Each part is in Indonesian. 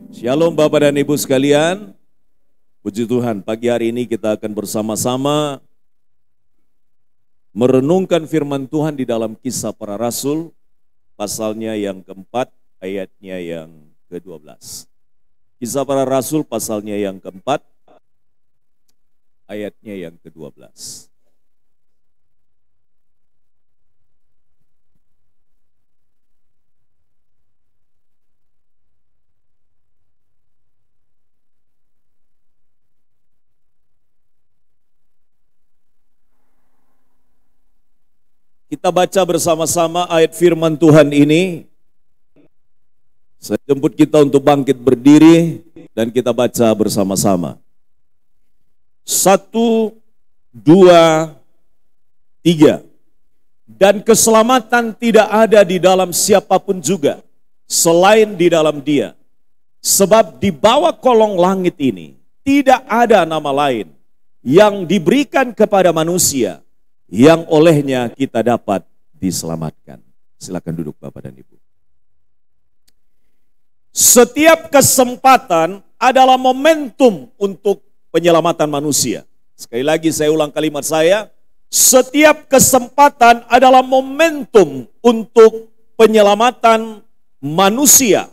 Shalom Bapak dan Ibu sekalian. Puji Tuhan, pagi hari ini kita akan bersama-sama merenungkan firman Tuhan di dalam Kisah Para Rasul, pasalnya yang keempat, ayatnya yang ke-12. Kisah Para Rasul, pasalnya yang keempat, ayatnya yang ke-12. Kita baca bersama-sama ayat firman Tuhan ini. Saya jemput kita untuk bangkit berdiri dan kita baca bersama-sama. 1, 2, 3. Dan keselamatan tidak ada di dalam siapapun juga, selain di dalam Dia. Sebab di bawah kolong langit ini tidak ada nama lain yang diberikan kepada manusia yang olehnya kita dapat diselamatkan. Silakan duduk Bapak dan Ibu. Setiap kesempatan adalah momentum untuk penyelamatan manusia. Sekali lagi saya ulang kalimat saya. Setiap kesempatan adalah momentum untuk penyelamatan manusia.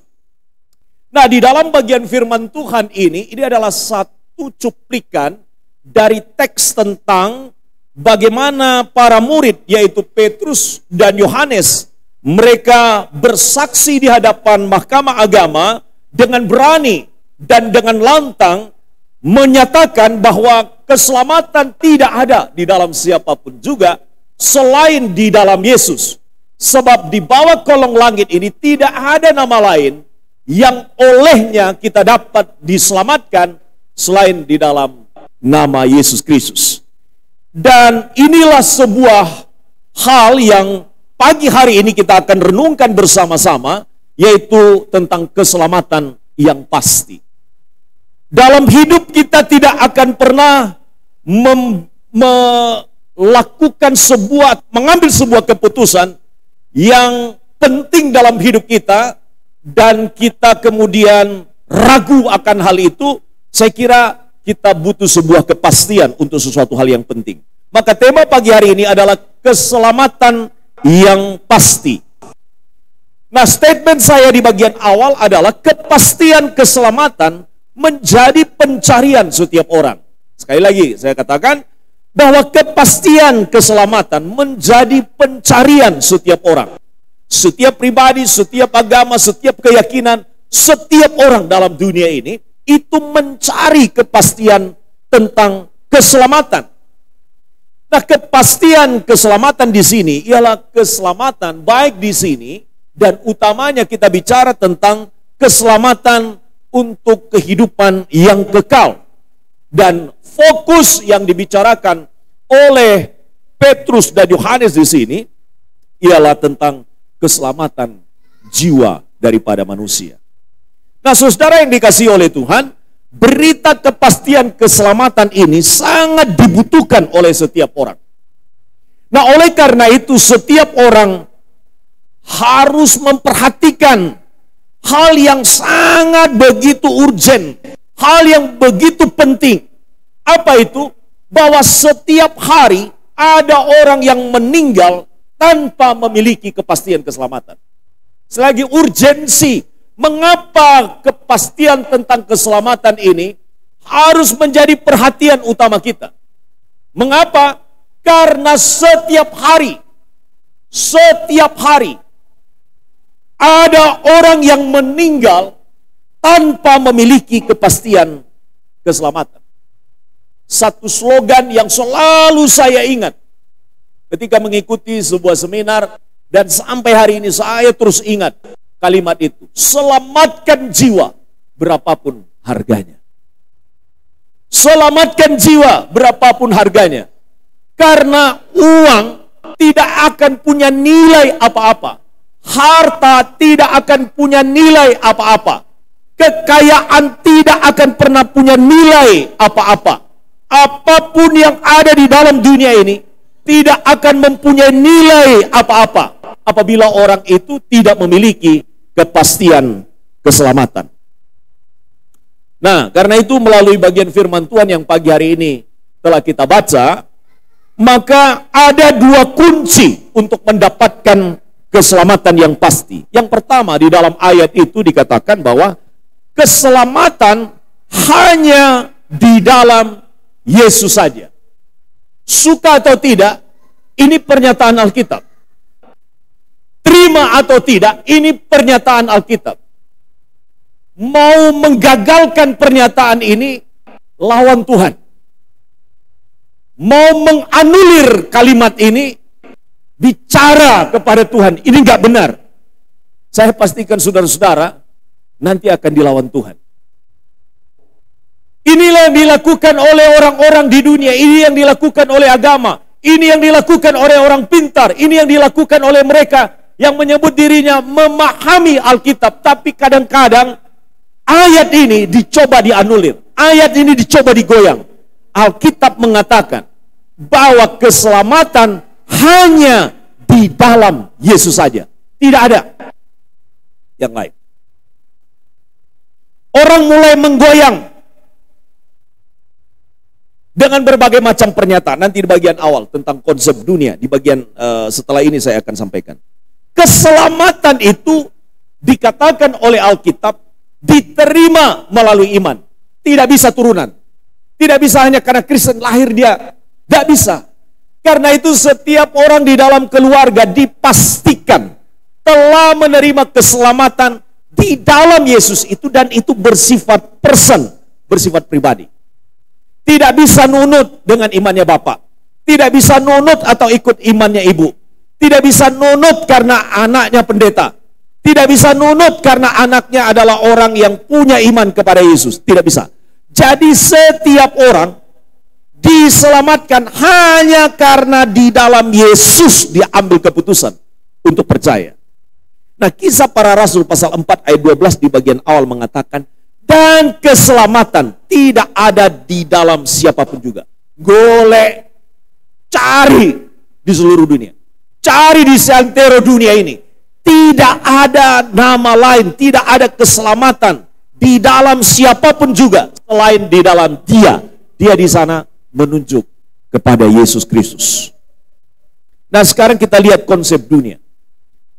Nah, di dalam bagian firman Tuhan ini adalah satu cuplikan dari teks tentang bagaimana para murid, yaitu Petrus dan Yohanes, mereka bersaksi di hadapan mahkamah agama dengan berani dan dengan lantang menyatakan bahwa keselamatan tidak ada di dalam siapapun juga selain di dalam Yesus. Sebab di bawah kolong langit ini tidak ada nama lain yang olehnya kita dapat diselamatkan selain di dalam nama Yesus Kristus. Dan inilah sebuah hal yang pagi hari ini kita akan renungkan bersama-sama, yaitu tentang keselamatan yang pasti. Dalam hidup kita tidak akan pernah mengambil sebuah keputusan yang penting dalam hidup kita, dan kita kemudian ragu akan hal itu. Saya kira kita butuh sebuah kepastian untuk sesuatu hal yang penting. Maka tema pagi hari ini adalah keselamatan yang pasti. Nah, statement saya di bagian awal adalah kepastian keselamatan menjadi pencarian setiap orang. Sekali lagi saya katakan bahwa kepastian keselamatan menjadi pencarian setiap orang. Setiap pribadi, setiap agama, setiap keyakinan, setiap orang dalam dunia ini itu mencari kepastian tentang keselamatan. Nah, kepastian keselamatan di sini ialah keselamatan baik di sini, dan utamanya kita bicara tentang keselamatan untuk kehidupan yang kekal. Dan fokus yang dibicarakan oleh Petrus dan Yohanes di sini ialah tentang keselamatan jiwa daripada manusia. Nah, saudara yang dikasihi oleh Tuhan, berita kepastian keselamatan ini sangat dibutuhkan oleh setiap orang. Nah, oleh karena itu setiap orang harus memperhatikan hal yang sangat begitu urgen, hal yang begitu penting. Apa itu? Bahwa setiap hari ada orang yang meninggal tanpa memiliki kepastian keselamatan. Selagi urgensi, mengapa kepastian tentang keselamatan ini harus menjadi perhatian utama kita? Mengapa? Karena setiap hari ada orang yang meninggal tanpa memiliki kepastian keselamatan. Satu slogan yang selalu saya ingat ketika mengikuti sebuah seminar, dan sampai hari ini saya terus ingat kalimat itu. Selamatkan jiwa berapapun harganya. Selamatkan jiwa berapapun harganya. Karena uang tidak akan punya nilai apa-apa. Harta tidak akan punya nilai apa-apa. Kekayaan tidak akan pernah punya nilai apa-apa. Apapun yang ada di dalam dunia ini tidak akan mempunyai nilai apa-apa apabila orang itu tidak memiliki kepastian keselamatan. Nah, karena itu melalui bagian firman Tuhan yang pagi hari ini telah kita baca, maka ada dua kunci untuk mendapatkan keselamatan yang pasti. Yang pertama, di dalam ayat itu dikatakan bahwa keselamatan hanya di dalam Yesus saja. Suka atau tidak, ini pernyataan Alkitab. Terima atau tidak, ini pernyataan Alkitab. Mau menggagalkan pernyataan ini, lawan Tuhan. Mau menganulir kalimat ini, bicara kepada Tuhan, ini nggak benar. Saya pastikan saudara-saudara, nanti akan dilawan Tuhan. Inilah yang dilakukan oleh orang-orang di dunia, ini yang dilakukan oleh agama, ini yang dilakukan oleh orang pintar, ini yang dilakukan oleh mereka yang menyebut dirinya memahami Alkitab, tapi kadang-kadang ayat ini dicoba dianulir, ayat ini dicoba digoyang. Alkitab mengatakan bahwa keselamatan hanya di dalam Yesus saja, tidak ada yang lain. Orang mulai menggoyang dengan berbagai macam pernyataan. Nanti di bagian awal tentang konsep dunia, di bagian setelah ini saya akan sampaikan. Keselamatan itu dikatakan oleh Alkitab diterima melalui iman. Tidak bisa turunan. Tidak bisa hanya karena Kristen lahir dia. Tidak bisa. Karena itu setiap orang di dalam keluarga dipastikan telah menerima keselamatan di dalam Yesus itu, dan itu bersifat person, bersifat pribadi. Tidak bisa nunut dengan imannya bapak. Tidak bisa nunut atau ikut imannya ibu. Tidak bisa nunut karena anaknya pendeta. Tidak bisa nunut karena anaknya adalah orang yang punya iman kepada Yesus. Tidak bisa. Jadi setiap orang diselamatkan hanya karena di dalam Yesus dia ambil keputusan untuk percaya. Nah, Kisah Para Rasul pasal 4 ayat 12 di bagian awal mengatakan, dan keselamatan tidak ada di dalam siapapun juga. Golek, cari di seluruh dunia. Cari di seantero dunia ini. Tidak ada nama lain, tidak ada keselamatan di dalam siapapun juga selain di dalam Dia. Dia di sana menunjuk kepada Yesus Kristus. Nah, sekarang kita lihat konsep dunia.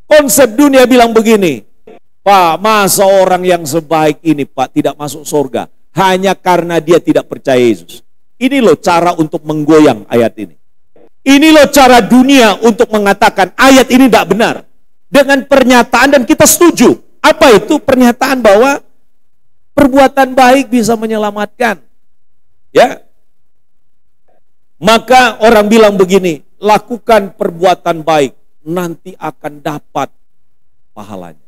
Konsep dunia bilang begini, Pak, masa orang yang sebaik ini, Pak, tidak masuk surga hanya karena dia tidak percaya Yesus. Ini loh cara untuk menggoyang ayat ini. Ini loh cara dunia untuk mengatakan ayat ini tidak benar. Dengan pernyataan, dan kita setuju. Apa itu? Pernyataan bahwa perbuatan baik bisa menyelamatkan. Ya. Maka orang bilang begini, lakukan perbuatan baik, nanti akan dapat pahalanya.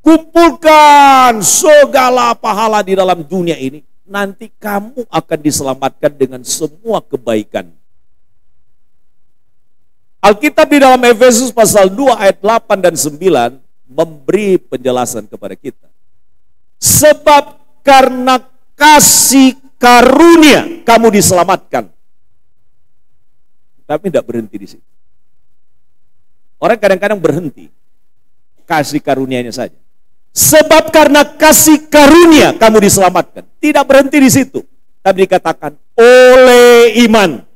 Kumpulkan segala pahala di dalam dunia ini, nanti kamu akan diselamatkan dengan semua kebaikan. Alkitab di dalam Efesus pasal 2 ayat 8 dan 9 memberi penjelasan kepada kita. Sebab karena kasih karunia kamu diselamatkan. Tapi tidak berhenti di situ. Orang kadang-kadang berhenti kasih karunia-Nya saja. Sebab karena kasih karunia kamu diselamatkan. Tidak berhenti di situ. Tapi dikatakan oleh iman.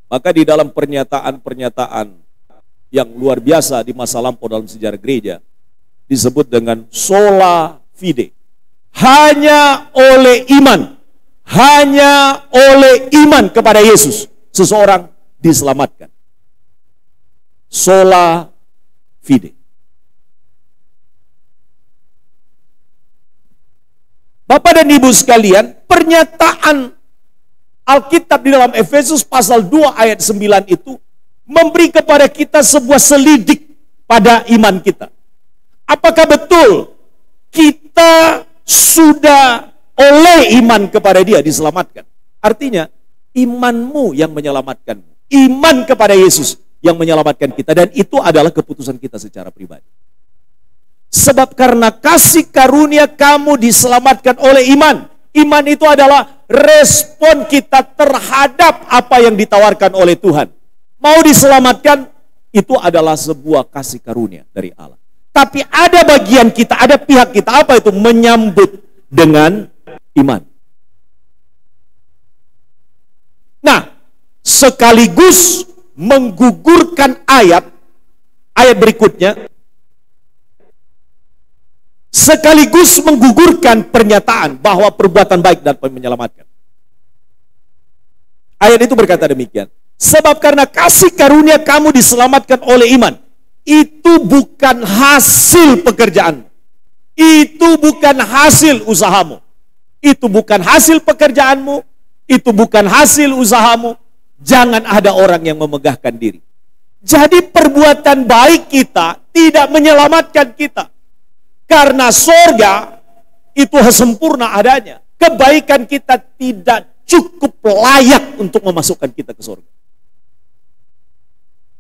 Maka di dalam pernyataan-pernyataan yang luar biasa di masa lampau dalam sejarah gereja disebut dengan sola fide. Hanya oleh iman. Hanya oleh iman kepada Yesus seseorang diselamatkan. Sola fide. Bapak dan Ibu sekalian, pernyataan Alkitab di dalam Efesus pasal 2 ayat 9 itu memberi kepada kita sebuah selidik pada iman kita. Apakah betul kita sudah oleh iman kepada Dia diselamatkan? Artinya imanmu yang menyelamatkanmu. Iman kepada Yesus yang menyelamatkan kita, dan itu adalah keputusan kita secara pribadi. Sebab karena kasih karunia kamu diselamatkan oleh iman. Iman itu adalah respon kita terhadap apa yang ditawarkan oleh Tuhan. Mau diselamatkan, itu adalah sebuah kasih karunia dari Allah. Tapi ada bagian kita, ada pihak kita, apa itu? Menyambut dengan iman. Nah, sekaligus menggugurkan ayat berikutnya, sekaligus menggugurkan pernyataan bahwa perbuatan baik dapat menyelamatkan. Ayat itu berkata demikian, sebab karena kasih karunia kamu diselamatkan oleh iman. Itu bukan hasil pekerjaan, itu bukan hasil usahamu, itu bukan hasil pekerjaanmu, itu bukan hasil usahamu. Jangan ada orang yang memegahkan diri. Jadi perbuatan baik kita tidak menyelamatkan kita, karena surga itu sempurna adanya. Kebaikan kita tidak cukup layak untuk memasukkan kita ke surga.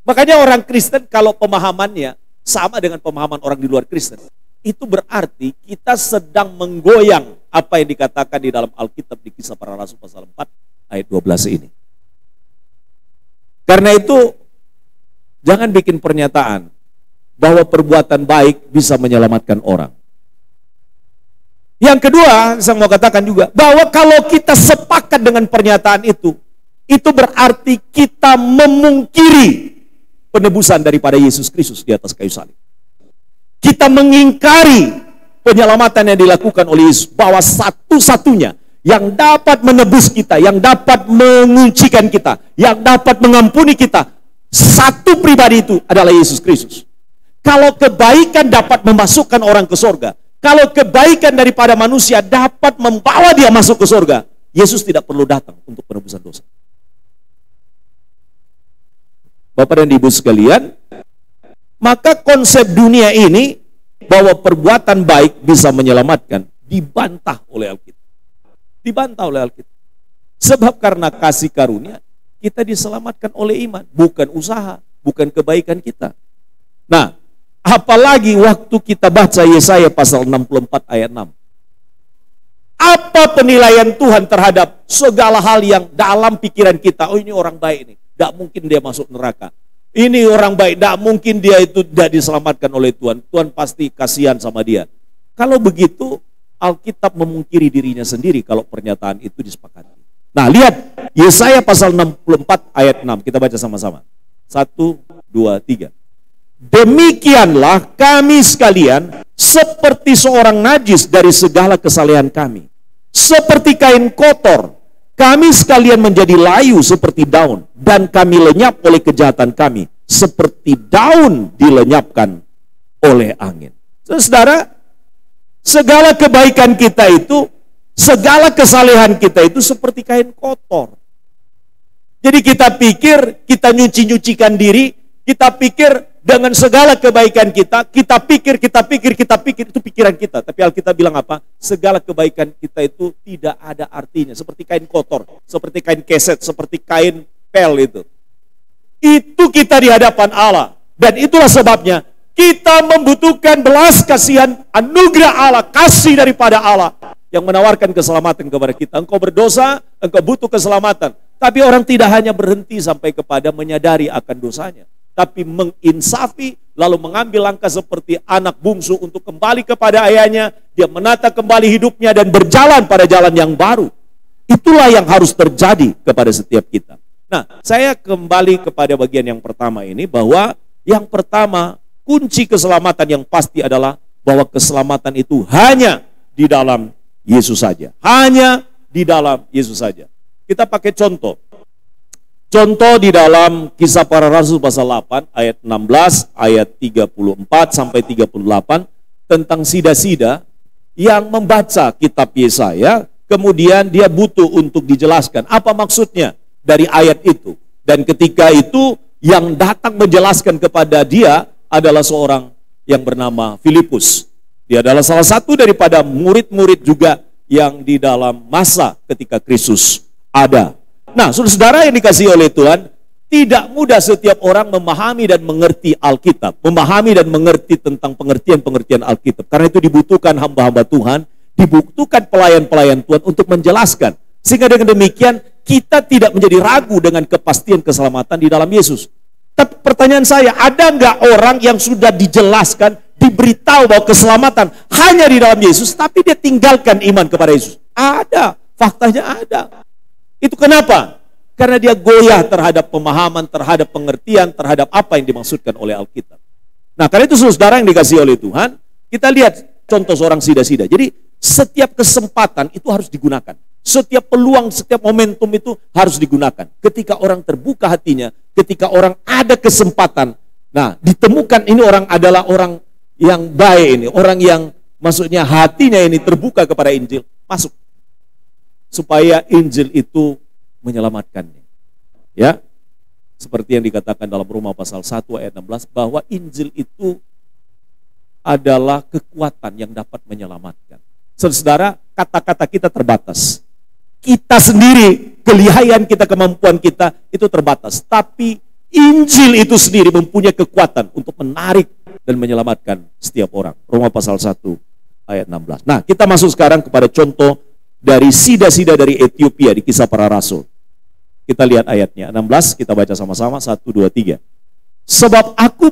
Makanya orang Kristen kalau pemahamannya sama dengan pemahaman orang di luar Kristen, itu berarti kita sedang menggoyang apa yang dikatakan di dalam Alkitab di Kisah Para Rasul pasal 4 ayat 12 ini. Karena itu jangan bikin pernyataan bahwa perbuatan baik bisa menyelamatkan orang. Yang kedua, saya mau katakan juga bahwa kalau kita sepakat dengan pernyataan itu berarti kita memungkiri penebusan daripada Yesus Kristus di atas kayu salib. Kita mengingkari penyelamatan yang dilakukan oleh Yesus, bahwa satu-satunya yang dapat menebus kita, yang dapat menguncikan kita, yang dapat mengampuni kita, satu pribadi itu adalah Yesus Kristus. Kalau kebaikan dapat memasukkan orang ke surga, kalau kebaikan daripada manusia dapat membawa dia masuk ke surga, Yesus tidak perlu datang untuk penebusan dosa. Bapak dan Ibu sekalian, maka konsep dunia ini bahwa perbuatan baik bisa menyelamatkan dibantah oleh Alkitab. Dibantah oleh Alkitab. Sebab karena kasih karunia kita diselamatkan oleh iman, bukan usaha, bukan kebaikan kita. Nah, apalagi waktu kita baca Yesaya pasal 64 ayat 6. Apa penilaian Tuhan terhadap segala hal yang dalam pikiran kita? Oh, ini orang baik nih, tidak mungkin dia masuk neraka. Ini orang baik, tidak mungkin dia itu tidak diselamatkan oleh Tuhan. Tuhan pasti kasihan sama dia. Kalau begitu, Alkitab memungkiri dirinya sendiri kalau pernyataan itu disepakati. Nah, lihat Yesaya pasal 64 ayat 6. Kita baca sama-sama. 1, 2, 3. Demikianlah kami sekalian seperti seorang najis dari segala kesalehan kami. Seperti kain kotor, kami sekalian menjadi layu seperti daun, dan kami lenyap oleh kejahatan kami, seperti daun dilenyapkan oleh angin. Saudara, segala kebaikan kita itu, segala kesalehan kita itu seperti kain kotor. Jadi kita pikir, kita nyuci-nyucikan diri, kita pikir dengan segala kebaikan kita pikir, itu pikiran kita. Tapi Alkitab bilang apa? Segala kebaikan kita itu tidak ada artinya. Seperti kain kotor, seperti kain keset, seperti kain pel itu. Itu kita di hadapan Allah. Dan itulah sebabnya kita membutuhkan belas kasihan, anugerah Allah, kasih daripada Allah yang menawarkan keselamatan kepada kita. Engkau berdosa, engkau butuh keselamatan. Tapi orang tidak hanya berhenti sampai kepada menyadari akan dosanya, tapi menginsafi, lalu mengambil langkah seperti anak bungsu untuk kembali kepada ayahnya. Dia menata kembali hidupnya dan berjalan pada jalan yang baru. Itulah yang harus terjadi kepada setiap kita. Nah, saya kembali kepada bagian yang pertama ini, bahwa yang pertama, kunci keselamatan yang pasti adalah bahwa keselamatan itu hanya di dalam Yesus saja. Hanya di dalam Yesus saja. Kita pakai contoh. Contoh di dalam Kisah Para Rasul pasal 8 ayat 16, ayat 34 sampai 38 tentang sida-sida yang membaca kitab Yesaya, kemudian dia butuh untuk dijelaskan apa maksudnya dari ayat itu. Dan ketika itu yang datang menjelaskan kepada dia adalah seorang yang bernama Filipus. Dia adalah salah satu daripada murid-murid juga yang di dalam masa ketika Kristus ada. Nah, saudara-saudara yang dikasihi oleh Tuhan, tidak mudah setiap orang memahami dan mengerti Alkitab, memahami dan mengerti tentang pengertian-pengertian Alkitab. Karena itu dibutuhkan hamba-hamba Tuhan, dibutuhkan pelayan-pelayan Tuhan untuk menjelaskan. Sehingga dengan demikian, kita tidak menjadi ragu dengan kepastian keselamatan di dalam Yesus. Tapi pertanyaan saya, ada nggak orang yang sudah dijelaskan, diberitahu bahwa keselamatan hanya di dalam Yesus, tapi dia tinggalkan iman kepada Yesus. Ada, faktanya ada. Itu kenapa? Karena dia goyah terhadap pemahaman, terhadap pengertian, terhadap apa yang dimaksudkan oleh Alkitab. Nah, karena itu saudara yang dikasihi oleh Tuhan, kita lihat contoh seorang sida-sida. Jadi setiap kesempatan itu harus digunakan. Setiap peluang, setiap momentum itu harus digunakan. Ketika orang terbuka hatinya, ketika orang ada kesempatan, nah ditemukan ini orang adalah orang yang baik ini, orang yang maksudnya hatinya ini terbuka kepada Injil, masuk. Supaya Injil itu menyelamatkannya. Ya, seperti yang dikatakan dalam Roma pasal 1 ayat 16, bahwa Injil itu adalah kekuatan yang dapat menyelamatkan. Saudara, kata-kata kita terbatas. Kita sendiri, kelihayan kita, kemampuan kita itu terbatas. Tapi Injil itu sendiri mempunyai kekuatan untuk menarik dan menyelamatkan setiap orang. Roma pasal 1 ayat 16. Nah, kita masuk sekarang kepada contoh dari sida-sida dari Ethiopia di Kisah Para Rasul. Kita lihat ayatnya 16, kita baca sama-sama 1, 2, 3. Sebab aku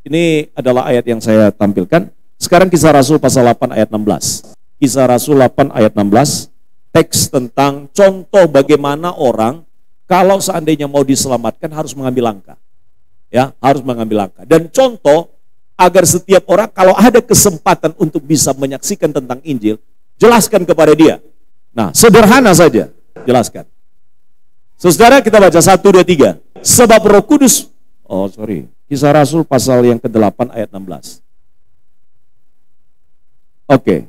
ini adalah ayat yang saya tampilkan. Sekarang Kisah Rasul pasal 8 ayat 16. Kisah Rasul 8 ayat 16, teks tentang contoh bagaimana orang kalau seandainya mau diselamatkan harus mengambil langkah. Ya, harus mengambil langkah. Dan contoh agar setiap orang kalau ada kesempatan untuk bisa menyaksikan tentang Injil, jelaskan kepada dia. Nah, sederhana saja, jelaskan. Saudara, kita baca 1, 2, 3. Sebab Roh Kudus, Kisah Rasul pasal yang ke-8 ayat 16. Oke.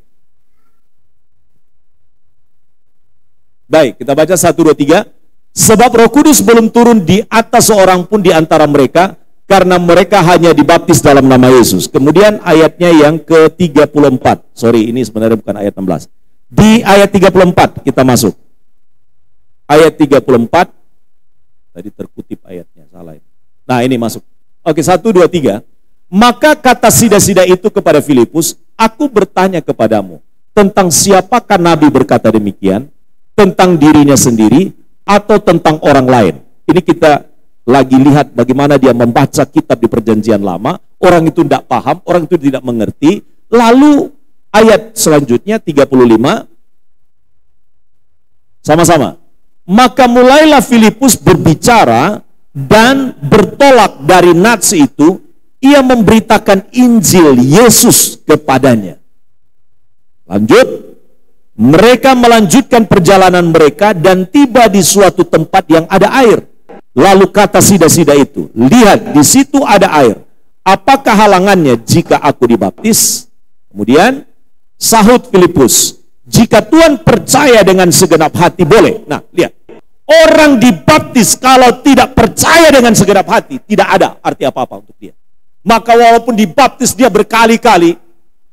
Baik, kita baca 1, 2, 3. Sebab Roh Kudus belum turun di atas seorang pun di antara mereka, karena mereka hanya dibaptis dalam nama Yesus. Kemudian ayatnya yang ke-34. Ini sebenarnya bukan ayat 16. Di ayat 34 kita masuk. Ayat 34. Tadi terkutip ayatnya, salah. Nah, ini masuk. Oke, 1, 2, 3. Maka kata sida-sida itu kepada Filipus, aku bertanya kepadamu, tentang siapakah Nabi berkata demikian? Tentang dirinya sendiri atau tentang orang lain? Ini kita lagi lihat bagaimana dia membaca kitab di Perjanjian Lama. Orang itu tidak paham, orang itu tidak mengerti. Lalu ayat selanjutnya 35. Sama-sama. Maka mulailah Filipus berbicara dan bertolak dari nats itu, ia memberitakan Injil Yesus kepadanya. Lanjut. Mereka melanjutkan perjalanan mereka dan tiba di suatu tempat yang ada air. Lalu kata sida-sida itu, lihat di situ ada air. Apakah halangannya jika aku dibaptis? Kemudian sahut Filipus, jika Tuhan percaya dengan segenap hati boleh. Nah, lihat. Orang dibaptis kalau tidak percaya dengan segenap hati, tidak ada arti apa-apa untuk dia. Maka walaupun dibaptis dia berkali-kali,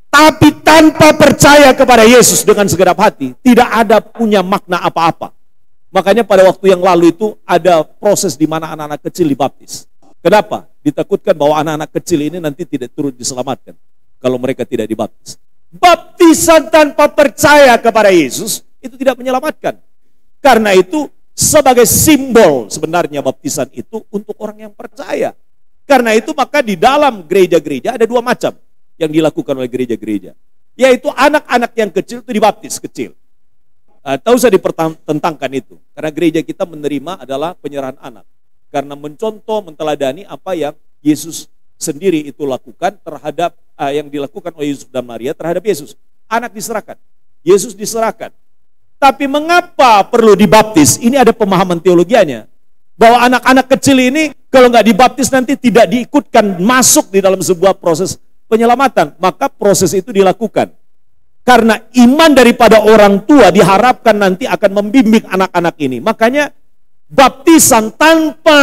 tapi tanpa percaya kepada Yesus dengan segenap hati, tidak ada punya makna apa-apa. Makanya pada waktu yang lalu itu ada proses di mana anak-anak kecil dibaptis. Kenapa? Ditakutkan bahwa anak-anak kecil ini nanti tidak turut diselamatkan kalau mereka tidak dibaptis. Baptisan tanpa percaya kepada Yesus itu tidak menyelamatkan. Karena itu sebagai simbol sebenarnya baptisan itu untuk orang yang percaya. Karena itu maka di dalam gereja-gereja ada dua macam yang dilakukan oleh gereja-gereja, yaitu anak-anak yang kecil itu dibaptis kecil. Tak usah dipertentangkan itu, karena gereja kita menerima adalah penyerahan anak, karena mencontoh, menteladani apa yang Yesus sendiri itu lakukan terhadap yang dilakukan oleh Yusuf dan Maria terhadap Yesus. Anak diserahkan, Yesus diserahkan. Tapi mengapa perlu dibaptis? Ini ada pemahaman teologianya, bahwa anak-anak kecil ini kalau nggak dibaptis nanti tidak diikutkan masuk di dalam sebuah proses penyelamatan, maka proses itu dilakukan. Karena iman daripada orang tua diharapkan nanti akan membimbing anak-anak ini. Makanya baptisan tanpa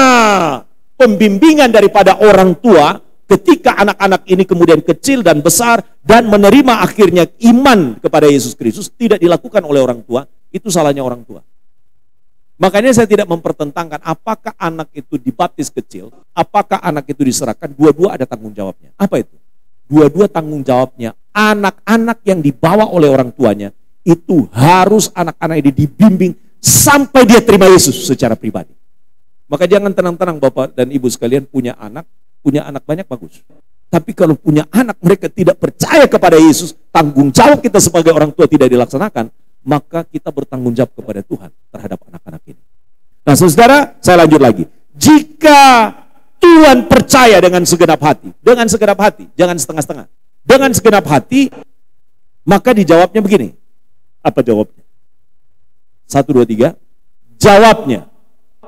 pembimbingan daripada orang tua, ketika anak-anak ini kemudian kecil dan besar dan menerima akhirnya iman kepada Yesus Kristus, tidak dilakukan oleh orang tua, itu salahnya orang tua. Makanya saya tidak mempertentangkan apakah anak itu dibaptis kecil, apakah anak itu diserahkan, dua-dua ada tanggung jawabnya. Apa itu? Dua-dua tanggung jawabnya. Anak-anak yang dibawa oleh orang tuanya, itu harus anak-anak ini dibimbing sampai dia terima Yesus secara pribadi. Maka jangan tenang-tenang Bapak dan Ibu sekalian punya anak banyak bagus. Tapi kalau punya anak mereka tidak percaya kepada Yesus, tanggung jawab kita sebagai orang tua tidak dilaksanakan, maka kita bertanggung jawab kepada Tuhan terhadap anak-anak ini. Nah saudara, saya lanjut lagi. Jika Tuhan percaya dengan segenap hati, jangan setengah-setengah, dengan segenap hati, maka dijawabnya begini. Apa jawabnya? 1, 2, 3. Jawabnya,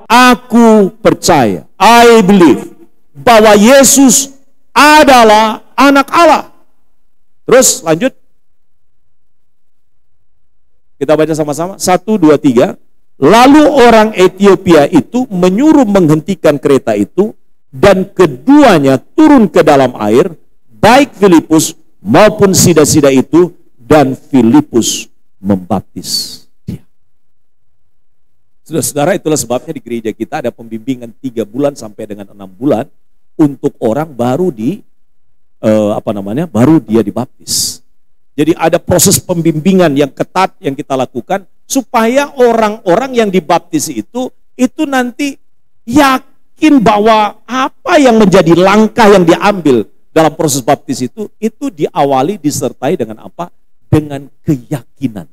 aku percaya, I believe, bahwa Yesus adalah anak Allah. Terus lanjut. Kita baca sama-sama. 1, 2, 3. Lalu orang Ethiopia itu menyuruh menghentikan kereta itu, dan keduanya turun ke dalam air, baik Filipus maupun sida-sida itu, dan Filipus membaptis dia. Saudara-saudara, itulah sebabnya di gereja kita ada pembimbingan 3 bulan sampai dengan 6 bulan untuk orang baru baru dia dibaptis. Jadi ada proses pembimbingan yang ketat yang kita lakukan supaya orang-orang yang dibaptis itu nanti yakin bahwa apa yang menjadi langkah yang diambil dalam proses baptis itu diawali disertai dengan apa? Dengan keyakinan,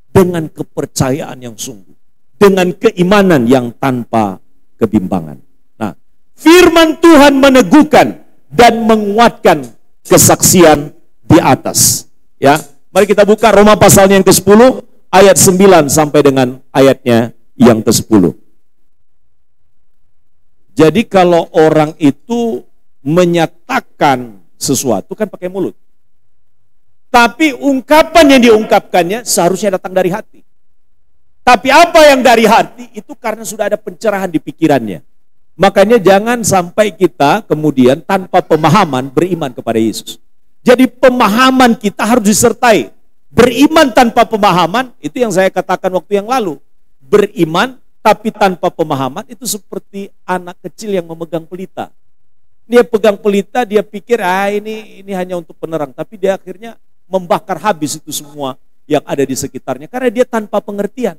dengan kepercayaan yang sungguh, dengan keimanan yang tanpa kebimbangan. Nah, firman Tuhan meneguhkan dan menguatkan kesaksian di atas. Ya, mari kita buka Roma pasalnya yang ke-10 ayat 9 sampai dengan ayatnya yang ke-10. Jadi kalau orang itu menyatakan sesuatu kan pakai mulut. Tapi ungkapan yang diungkapkannya seharusnya datang dari hati. Tapi apa yang dari hati itu karena sudah ada pencerahan di pikirannya. Makanya jangan sampai kita kemudian tanpa pemahaman beriman kepada Yesus. Jadi pemahaman kita harus disertai. Beriman tanpa pemahaman, itu yang saya katakan waktu yang lalu. Beriman tapi tanpa pemahaman itu seperti anak kecil yang memegang pelita. Dia pegang pelita, dia pikir ini hanya untuk penerang. Tapi dia akhirnya membakar habis itu semua yang ada di sekitarnya. Karena dia tanpa pengertian.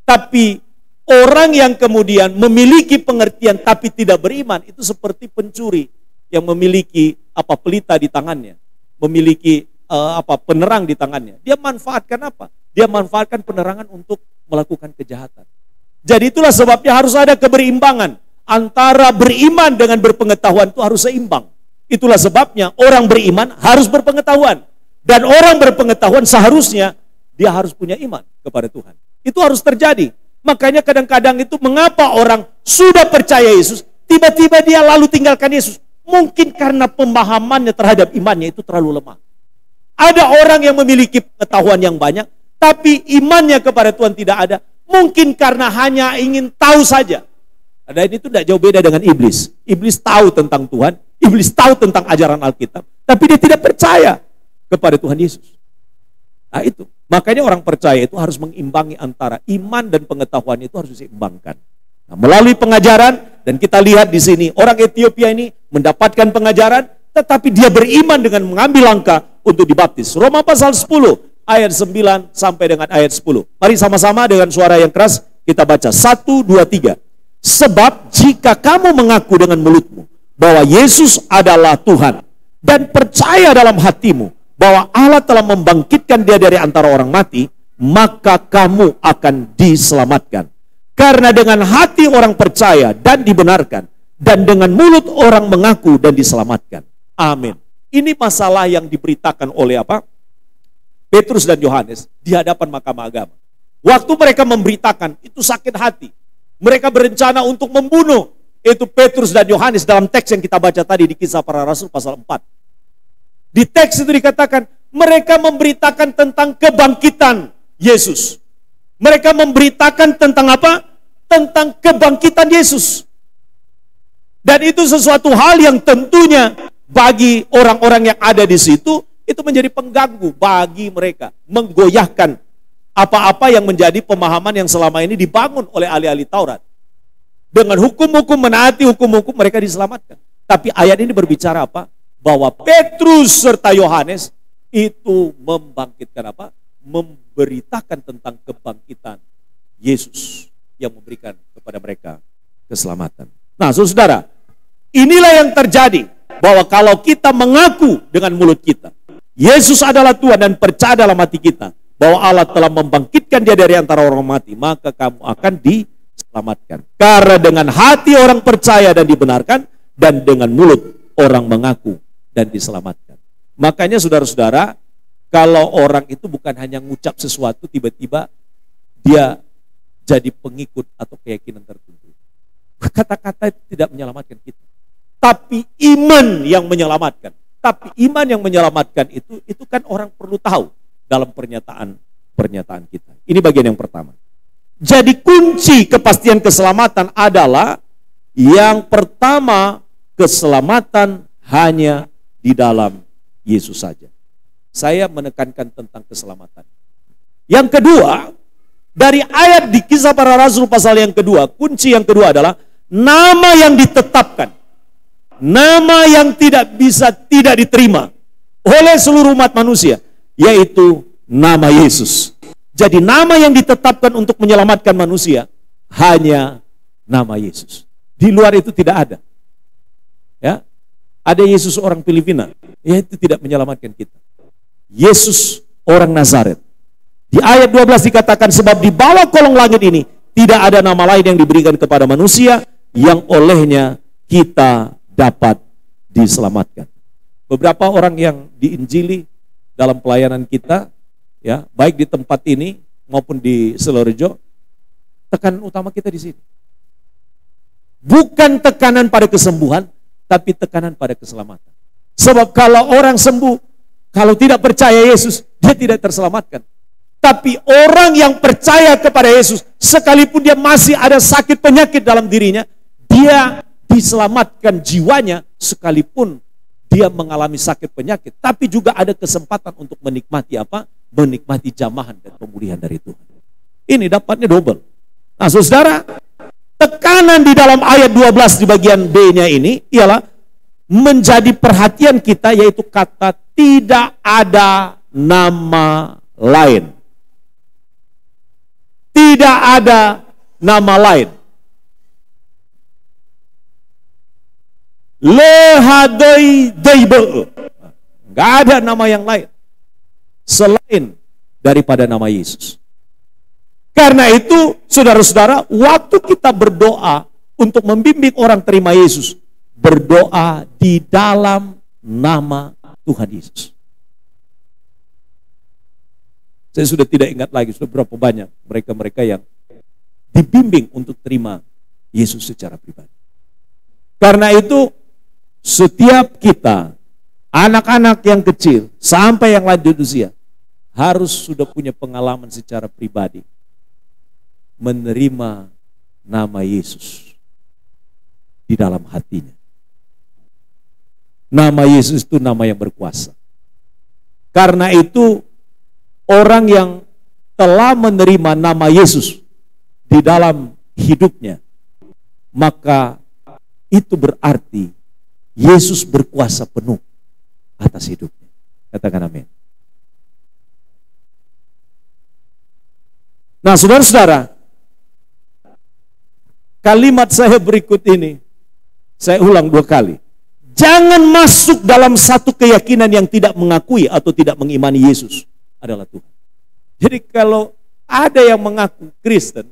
Tapi orang yang kemudian memiliki pengertian tapi tidak beriman, itu seperti pencuri yang memiliki pelita di tangannya, memiliki penerang di tangannya. Dia manfaatkan apa? Dia manfaatkan penerangan untuk melakukan kejahatan. Jadi itulah sebabnya harus ada keberimbangan antara beriman dengan berpengetahuan, itu harus seimbang. Itulah sebabnya orang beriman harus berpengetahuan, dan orang berpengetahuan seharusnya dia harus punya iman kepada Tuhan. Itu harus terjadi. Makanya kadang-kadang itu mengapa orang sudah percaya Yesus, tiba-tiba dia lalu tinggalkan Yesus. Mungkin karena pemahamannya terhadap imannya itu terlalu lemah. Ada orang yang memiliki pengetahuan yang banyak, tapi imannya kepada Tuhan tidak ada. Mungkin karena hanya ingin tahu saja. Dan itu tidak jauh beda dengan iblis. Iblis tahu tentang Tuhan, iblis tahu tentang ajaran Alkitab, tapi dia tidak percaya kepada Tuhan Yesus. Nah itu. Makanya orang percaya itu harus mengimbangi antara iman dan pengetahuan, itu harus diseimbangkan. Nah, melalui pengajaran, dan kita lihat di sini orang Ethiopia ini mendapatkan pengajaran, tetapi dia beriman dengan mengambil langkah untuk dibaptis. Roma pasal 10 ayat 9 sampai dengan ayat 10. Mari sama-sama dengan suara yang keras kita baca. 1, 2, 3. Sebab jika kamu mengaku dengan mulutmu bahwa Yesus adalah Tuhan, dan percaya dalam hatimu bahwa Allah telah membangkitkan dia dari antara orang mati, maka kamu akan diselamatkan. Karena dengan hati orang percaya dan dibenarkan, dan dengan mulut orang mengaku dan diselamatkan. Amin. Ini masalah yang diberitakan oleh Petrus dan Yohanes di hadapan mahkamah agama. Waktu mereka memberitakan, itu sakit hati. Mereka berencana untuk membunuh itu Petrus dan Yohanes dalam teks yang kita baca tadi di Kisah Para Rasul pasal 4. Di teks itu dikatakan, mereka memberitakan tentang kebangkitan Yesus. Mereka memberitakan tentang apa? Tentang kebangkitan Yesus. Dan itu sesuatu hal yang tentunya bagi orang-orang yang ada di situ, itu menjadi pengganggu bagi mereka. Menggoyahkan apa-apa yang menjadi pemahaman yang selama ini dibangun oleh ahli-ahli Taurat. Dengan hukum-hukum, menaati hukum-hukum, mereka diselamatkan. Tapi ayat ini berbicara apa? Bahwa Petrus serta Yohanes itu membangkitkan apa? Memberitakan tentang kebangkitan Yesus yang memberikan kepada mereka keselamatan. Nah, saudara, inilah yang terjadi bahwa kalau kita mengaku dengan mulut kita, Yesus adalah Tuhan dan percaya dalam hati kita, bahwa Allah telah membangkitkan dia dari antara orang mati, maka kamu akan diselamatkan. Karena dengan hati orang percaya dan dibenarkan, dan dengan mulut orang mengaku dan diselamatkan. Makanya saudara-saudara, kalau orang itu bukan hanya ngucap sesuatu, tiba-tiba dia jadi pengikut atau keyakinan tertentu. Kata-kata itu tidak menyelamatkan kita. Tapi iman yang menyelamatkan. Tapi iman yang menyelamatkan itu kan orang perlu tahu dalam pernyataan kita. Ini bagian yang pertama. Jadi kunci kepastian keselamatan adalah yang pertama, keselamatan hanya di dalam Yesus saja. Saya menekankan tentang keselamatan. Yang kedua, dari ayat di Kisah Para Rasul pasal yang kedua, kunci yang kedua adalah nama yang ditetapkan. Nama yang tidak bisa tidak diterima oleh seluruh umat manusia, yaitu nama Yesus. Jadi nama yang ditetapkan untuk menyelamatkan manusia hanya nama Yesus. Di luar itu tidak ada. Ya, ada Yesus orang Filipina, itu tidak menyelamatkan kita. Yesus orang Nazaret. Di ayat 12 dikatakan, sebab di bawah kolong langit ini tidak ada nama lain yang diberikan kepada manusia yang olehnya kita dapat diselamatkan. Beberapa orang yang diinjili dalam pelayanan kita, ya, baik di tempat ini maupun di Silorejo, tekanan utama kita di sini. Bukan tekanan pada kesembuhan, tapi tekanan pada keselamatan. Sebab kalau orang sembuh, kalau tidak percaya Yesus, dia tidak terselamatkan. Tapi orang yang percaya kepada Yesus, sekalipun dia masih ada sakit penyakit dalam dirinya, dia diselamatkan jiwanya, sekalipun dia mengalami sakit penyakit, tapi juga ada kesempatan untuk menikmati apa? Menikmati jamahan dan pemulihan dari Tuhan. Ini dapatnya double. Nah, saudara, tekanan di dalam ayat 12 di bagian B-nya ini ialah menjadi perhatian kita, yaitu kata tidak ada nama lain. Tidak ada nama lain. Lehadai daibe. Enggak ada nama yang lain selain daripada nama Yesus. Karena itu, saudara-saudara, waktu kita berdoa untuk membimbing orang terima Yesus, berdoa di dalam nama Tuhan Yesus. Saya sudah tidak ingat lagi, sudah berapa banyak mereka-mereka yang dibimbing untuk terima Yesus secara pribadi. Karena itu, setiap kita, anak-anak yang kecil sampai yang lanjut usia, harus sudah punya pengalaman secara pribadi menerima nama Yesus di dalam hatinya. Nama Yesus itu nama yang berkuasa. Karena itu, orang yang telah menerima nama Yesus di dalam hidupnya, maka itu berarti Yesus berkuasa penuh atas hidupnya. Katakan amin. Nah, saudara-saudara, kalimat saya berikut ini, saya ulang 2 kali. Jangan masuk dalam satu keyakinan yang tidak mengakui atau tidak mengimani Yesus adalah Tuhan. Jadi kalau ada yang mengaku Kristen,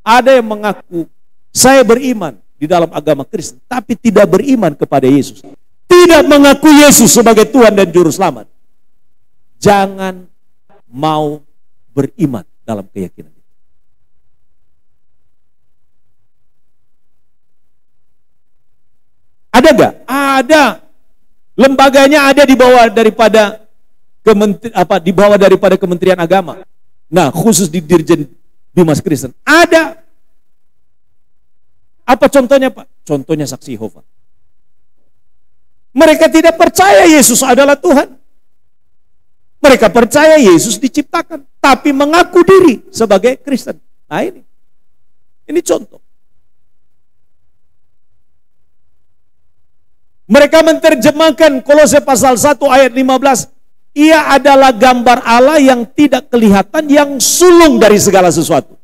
ada yang mengaku saya beriman di dalam agama Kristen, tapi tidak beriman kepada Yesus, tidak mengaku Yesus sebagai Tuhan dan Juru Selamat, jangan mau beriman dalam keyakinan itu. Ada gak? Ada. Lembaganya ada di bawah daripada Kementerian Agama. Nah, khusus di Dirjen Bimas Kristen. Ada. Apa contohnya, Pak? Contohnya Saksi Yehova. Mereka tidak percaya Yesus adalah Tuhan. Mereka percaya Yesus diciptakan, tapi mengaku diri sebagai Kristen. Nah, ini contoh. Mereka menerjemahkan Kolose pasal 1 ayat 15. Ia adalah gambar Allah yang tidak kelihatan, yang sulung dari segala sesuatu.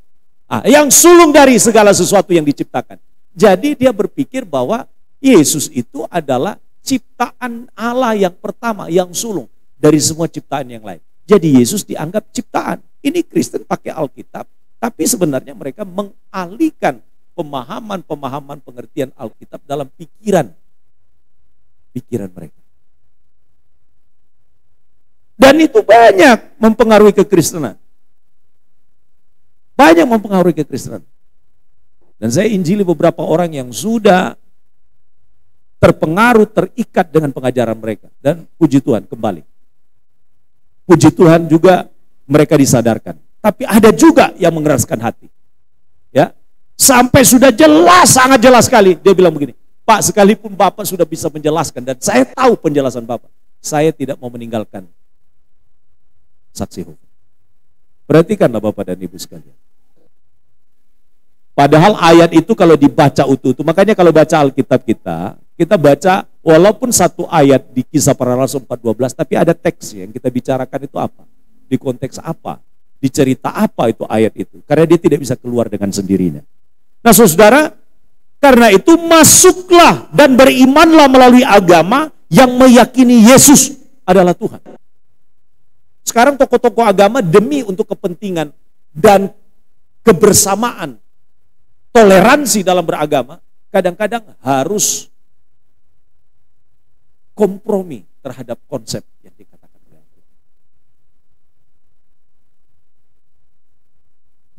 Yang sulung dari segala sesuatu yang diciptakan. Jadi dia berpikir bahwa Yesus itu adalah ciptaan Allah yang pertama, yang sulung dari semua ciptaan yang lain. Jadi Yesus dianggap ciptaan. Ini Kristen pakai Alkitab, tapi sebenarnya mereka mengalihkan pemahaman pengertian Alkitab dalam pikiran mereka. Dan itu banyak mempengaruhi kekristenan. Banyak mempengaruhi kekristenan. Dan saya injili beberapa orang yang sudah terpengaruh, terikat dengan pengajaran mereka. Dan puji Tuhan kembali. Puji Tuhan juga mereka disadarkan. Tapi ada juga yang mengeraskan hati. Ya, sampai sudah jelas, sangat jelas sekali. Dia bilang begini, Pak, sekalipun Bapak sudah bisa menjelaskan, dan saya tahu penjelasan Bapak, saya tidak mau meninggalkan saksi hukum. Perhatikanlah Bapak dan Ibu sekalian. Padahal ayat itu kalau dibaca utuh-utuh, makanya kalau baca Alkitab kita baca walaupun satu ayat di Kisah Para Rasul 4:12, tapi ada teks yang kita bicarakan itu apa? Di konteks apa? Di cerita apa itu ayat itu? Karena dia tidak bisa keluar dengan sendirinya. Nah saudara, karena itu masuklah dan berimanlah melalui agama yang meyakini Yesus adalah Tuhan. Sekarang tokoh-tokoh agama demi untuk kepentingan dan kebersamaan, toleransi dalam beragama, kadang-kadang harus kompromi terhadap konsep yang dikatakan oleh Allah.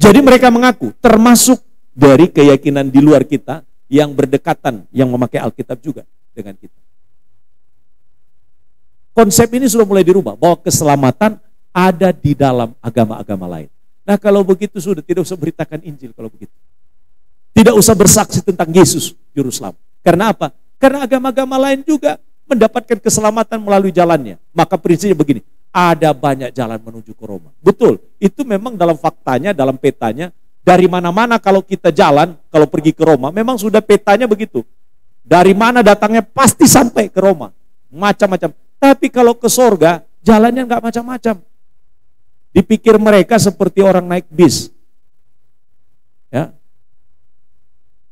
Jadi mereka mengaku termasuk dari keyakinan di luar kita yang berdekatan, yang memakai Alkitab juga dengan kita. Konsep ini sudah mulai dirubah, bahwa keselamatan ada di dalam agama-agama lain. Nah kalau begitu sudah tidak usah beritakan Injil kalau begitu. Tidak usah bersaksi tentang Yesus Juru Selamat. Karena apa? Karena agama-agama lain juga mendapatkan keselamatan melalui jalannya. Maka prinsipnya begini, ada banyak jalan menuju ke Roma. Betul, itu memang dalam faktanya, dalam petanya, dari mana-mana kalau kita jalan, kalau pergi ke Roma, memang sudah petanya begitu. Dari mana datangnya pasti sampai ke Roma. Macam-macam. Tapi kalau ke sorga, jalannya nggak macam-macam. Dipikir mereka seperti orang naik bis. Ya.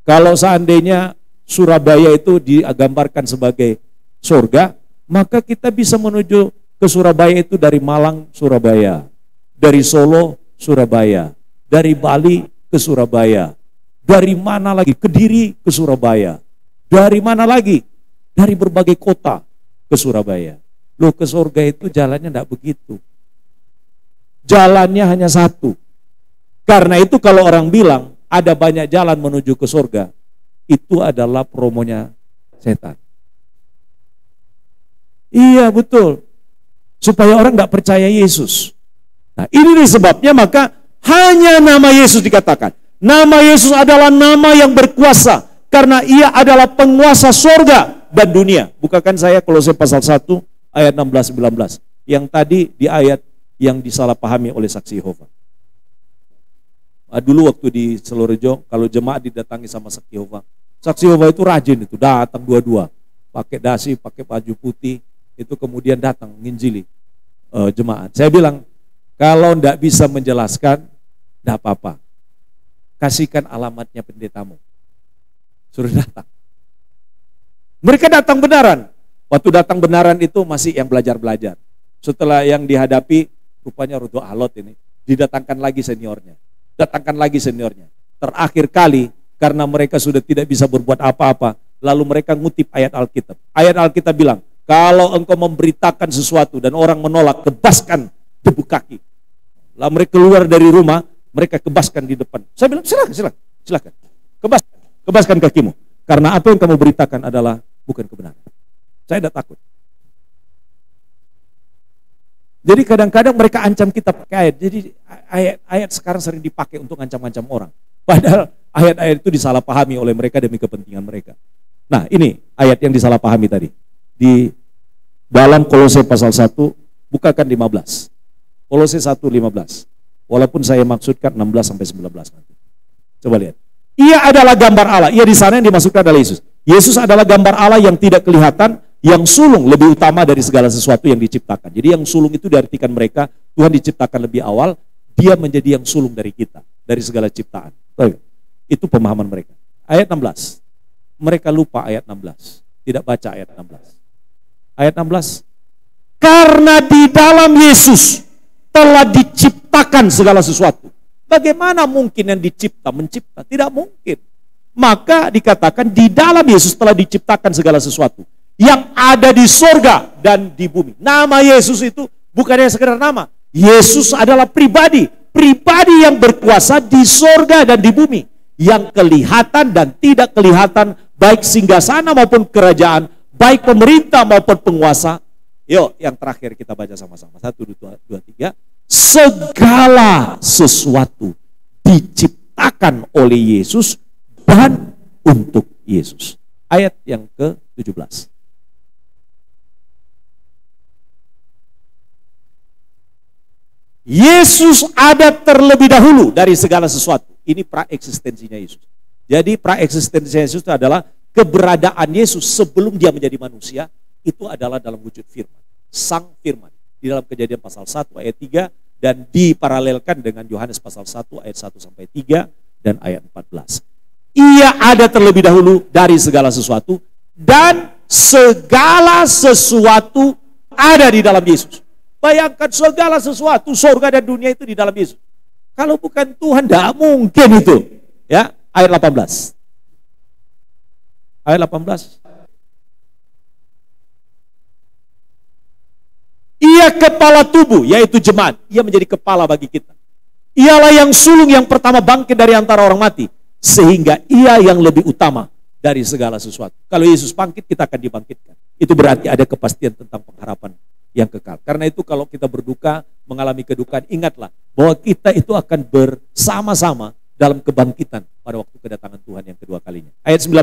Kalau seandainya Surabaya itu digambarkan sebagai surga, maka kita bisa menuju ke Surabaya itu dari Malang, Surabaya, dari Solo, Surabaya, dari Bali ke Surabaya, dari mana lagi, Kediri ke Surabaya, dari mana lagi, dari berbagai kota ke Surabaya. Loh, ke surga itu jalannya tidak begitu. Jalannya hanya satu. Karena itu kalau orang bilang ada banyak jalan menuju ke surga, itu adalah promonya setan. Iya betul. Supaya orang nggak percaya Yesus. Nah ini nih sebabnya maka hanya nama Yesus dikatakan. Nama Yesus adalah nama yang berkuasa. Karena ia adalah penguasa surga dan dunia. Bukakan saya Kolose pasal 1 ayat 16-19. Yang tadi di ayat yang disalahpahami oleh saksi Yehova. Dulu waktu di Selorejo, kalau jemaat didatangi sama saksi Yehova itu rajin itu, datang dua-dua. Pakai dasi, pakai baju putih, itu kemudian datang nginjili jemaat. Saya bilang, kalau enggak bisa menjelaskan, enggak apa-apa. Kasihkan alamatnya pendetamu. Suruh datang. Mereka datang benaran. Waktu datang benaran itu masih yang belajar-belajar. Setelah yang dihadapi, rupanya Rudo Alot ini, didatangkan lagi seniornya. Datangkan lagi seniornya. Terakhir kali, karena mereka sudah tidak bisa berbuat apa-apa, lalu mereka ngutip ayat Alkitab. Ayat Alkitab bilang, kalau engkau memberitakan sesuatu dan orang menolak, kebaskan debu kaki. Lalu mereka keluar dari rumah, mereka kebaskan di depan. Saya bilang, silakan. Kebaskan kakimu. Karena apa yang kamu beritakan adalah bukan kebenaran. Saya tidak takut. Jadi kadang-kadang mereka ancam kita pakai ayat. Jadi ayat sekarang sering dipakai untuk ancam-ancam orang. Padahal ayat-ayat itu disalahpahami oleh mereka demi kepentingan mereka. Nah ini ayat yang disalahpahami tadi. Di dalam Kolose pasal 1, bukakan 15. Kolose 1:15. Walaupun saya maksudkan 16-19 nanti. Coba lihat. Ia adalah gambar Allah. Ia di sana yang dimaksudkan adalah Yesus. Yesus adalah gambar Allah yang tidak kelihatan, yang sulung lebih utama dari segala sesuatu yang diciptakan. Jadi yang sulung itu diartikan mereka, Tuhan diciptakan lebih awal, dia menjadi yang sulung dari kita, dari segala ciptaan. Itu pemahaman mereka. Ayat 16. Mereka lupa ayat 16. Tidak baca ayat 16. Ayat 16. Karena di dalam Yesus telah diciptakan segala sesuatu. Bagaimana mungkin yang mencipta? Tidak mungkin. Maka dikatakan di dalam Yesus telah diciptakan segala sesuatu. Yang ada di sorga dan di bumi. Nama Yesus itu bukannya sekedar nama. Yesus adalah pribadi. Pribadi yang berkuasa di sorga dan di bumi. Yang kelihatan dan tidak kelihatan. Baik singgasana maupun kerajaan. Baik pemerintah maupun penguasa. Yuk, yang terakhir kita baca sama-sama. 1, 2, 3. Segala sesuatu diciptakan oleh Yesus dan untuk Yesus. Ayat yang ke-17. Yesus ada terlebih dahulu dari segala sesuatu. Ini praeksistensinya Yesus. Jadi praeksistensinya Yesus itu adalah keberadaan Yesus sebelum dia menjadi manusia. Itu adalah dalam wujud firman. Sang firman. Di dalam Kejadian pasal 1 ayat 3. Dan diparalelkan dengan Yohanes pasal 1 ayat 1-3 dan ayat 14. Ia ada terlebih dahulu dari segala sesuatu. Dan segala sesuatu ada di dalam Yesus. Bayangkan segala sesuatu, surga dan dunia itu di dalam Yesus. Kalau bukan Tuhan, tidak mungkin itu. Ya, ayat 18. Ayat 18. Ia kepala tubuh, yaitu jemaat. Ia menjadi kepala bagi kita. Ialah yang sulung yang pertama bangkit dari antara orang mati. Sehingga ia yang lebih utama dari segala sesuatu. Kalau Yesus bangkit, kita akan dibangkitkan. Itu berarti ada kepastian tentang pengharapan yang kekal. Karena itu kalau kita berduka, mengalami kedukaan, ingatlah bahwa kita itu akan bersama-sama dalam kebangkitan pada waktu kedatangan Tuhan yang kedua kalinya. Ayat 19.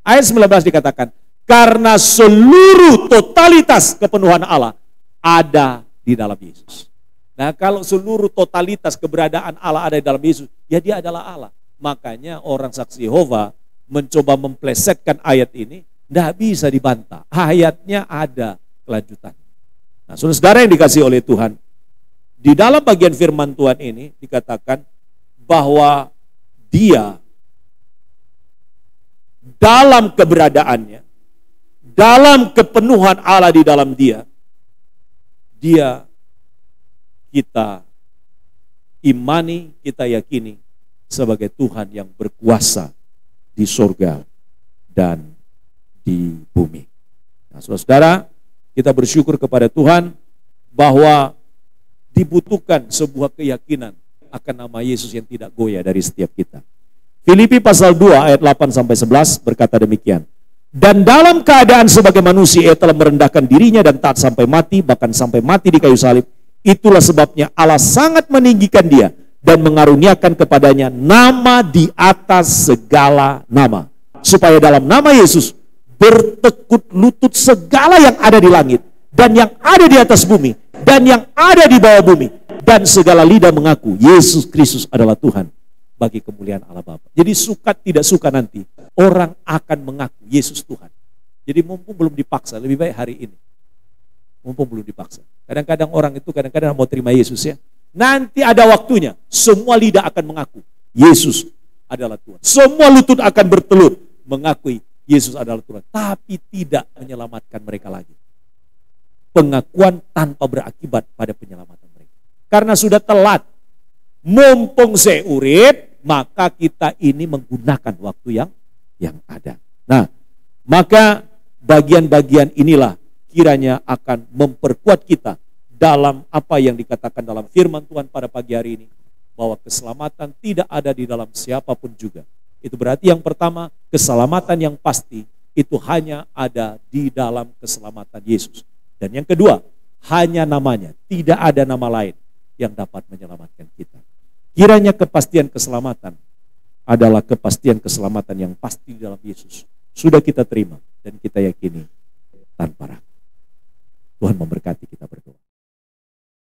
Ayat 19 dikatakan, karena seluruh totalitas kepenuhan Allah ada di dalam Yesus. Nah, kalau seluruh totalitas keberadaan Allah ada di dalam Yesus, ya dia adalah Allah. Makanya orang saksi Yehova mencoba memplesetkan ayat ini, tidak bisa dibantah. Ayatnya ada kelanjutan. Nah, saudara yang dikasihi oleh Tuhan, di dalam bagian firman Tuhan ini dikatakan bahwa dia dalam keberadaannya, dalam kepenuhan Allah di dalam dia kita imani, kita yakini sebagai Tuhan yang berkuasa di surga dan di bumi. Nah, saudara, kita bersyukur kepada Tuhan bahwa dibutuhkan sebuah keyakinan akan nama Yesus yang tidak goyah dari setiap kita. Filipi pasal 2 ayat 8-11 berkata demikian. Dan dalam keadaan sebagai manusia ia telah merendahkan dirinya dan taat sampai mati, bahkan sampai mati di kayu salib. Itulah sebabnya Allah sangat meninggikan dia dan mengaruniakan kepadanya nama di atas segala nama. Supaya dalam nama Yesus bertekuk lutut segala yang ada di langit dan yang ada di atas bumi dan yang ada di bawah bumi. Dan segala lidah mengaku Yesus Kristus adalah Tuhan bagi kemuliaan Allah Bapa. Jadi suka tidak suka nanti orang akan mengaku Yesus Tuhan. Jadi mumpung belum dipaksa, lebih baik hari ini. Mumpung belum dipaksa. Kadang-kadang orang itu kadang-kadang mau terima Yesus ya. Nanti ada waktunya semua lidah akan mengaku Yesus adalah Tuhan. Semua lutut akan bertelut mengakui Yesus adalah Tuhan. Tapi tidak menyelamatkan mereka lagi. Pengakuan tanpa berakibat pada penyelamatan mereka. Karena sudah telat. Mumpung seurip, maka kita ini menggunakan waktu yang ada. Nah, maka bagian-bagian inilah kiranya akan memperkuat kita dalam apa yang dikatakan dalam firman Tuhan pada pagi hari ini. Bahwa keselamatan tidak ada di dalam siapapun juga. Itu berarti yang pertama, keselamatan yang pasti itu hanya ada di dalam keselamatan Yesus. Dan yang kedua, hanya namanya, tidak ada nama lain yang dapat menyelamatkan kita. Kiranya kepastian keselamatan adalah kepastian keselamatan yang pasti di dalam Yesus. Sudah kita terima dan kita yakini tanpa ragu. Tuhan memberkati, kita berdoa.